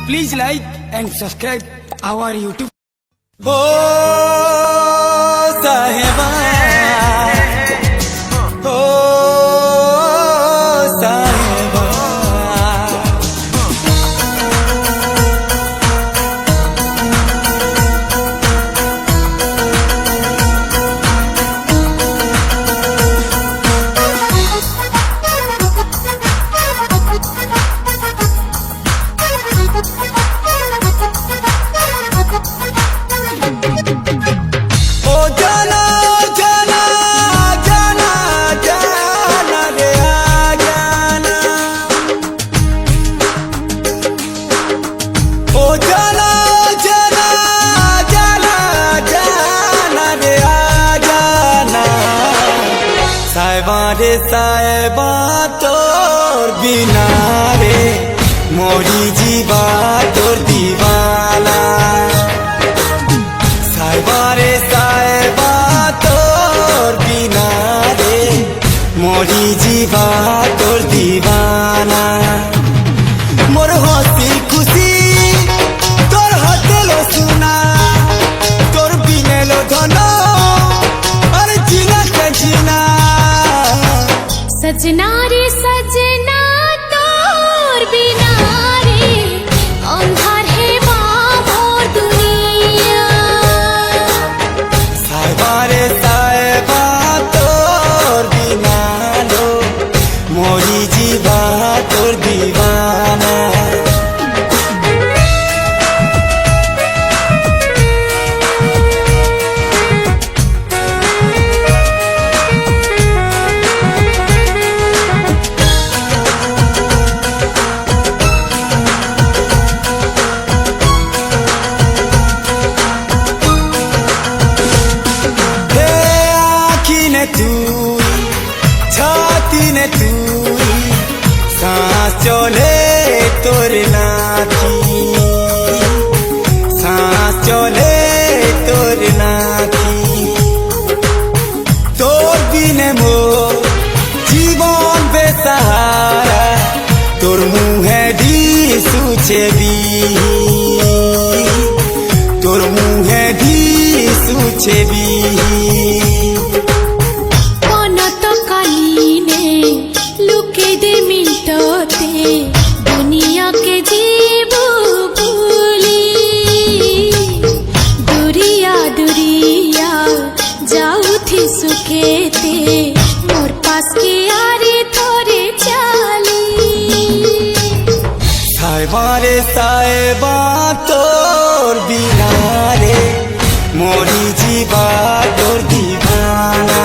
Please like and subscribe our YouTube. ओ साहेबा ओ साहेबा रे साहेबा तोर बिना रे मोरी जीवा तोर दीवाना साहेबा रे साहेबा तोर बिना रे मोरी जीवा तोर दीवाना मोर हसी खुशी तोर हतेलो सुना तोर बिनेलो धनो अरे जीना के जीना सजना रे सजना तोर बिना रे अंधार है मोर दुनिया साहेबा रे साहेबा तोर बिना लो मोरी जीवा तोर दीवाना छाती ने तू सांस चले तोर नाथी सांस चले तोर नाथी तोर बिने मोर जीवन बेसहारा तोर मुहे दी सुचेबी तोर मुहे दी सुचेबी दुनिया के जीवो भूली दुरिया दुरिया जाऊ थी सुखेते मोर पास के यारे थोरे चाली साहेबा रे साहेबा तोर बिना रे मोरी जीवा तोर दीवाना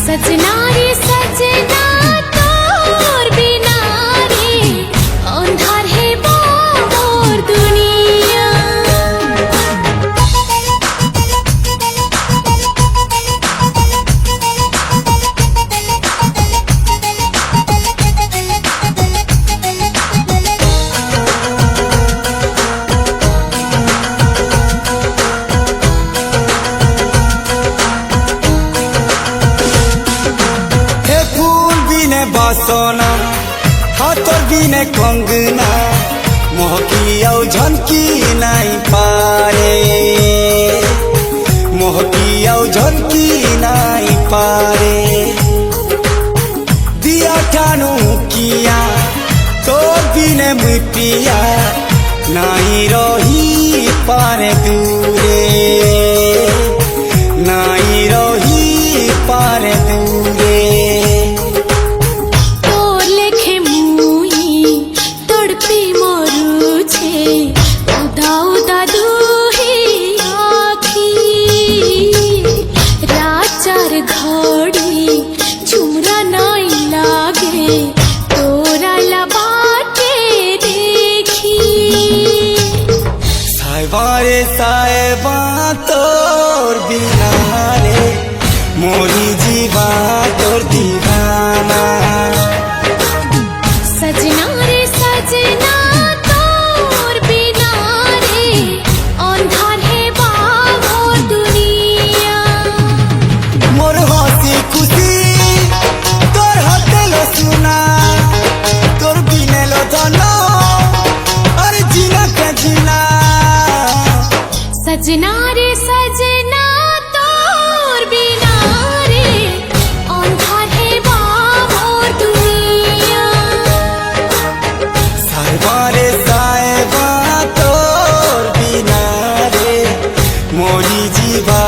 सजना रे सजना सोना हाथोर बिने कंगना मोहकी औ झनकी नहीं पारे मोहकी औ झनकी नहीं पारे दिया ठानू किया तो बिने मिटिया नहीं रही पारे दूरे नहीं रही पारे दूरे साहेबा तोर बिना रे मोरी जीवा तोर दीवाना सजना रे सजना तोर बिना रे अंधार है मोर दुनिया मोर हसी खुशी तोर हतेलो सुना तोर बिनेलो धनो सजना रे सजना तोर बिना रे अंधार है बाबोर दुनिया साइबारे साइबा तोर बिना रे मोरी जीवा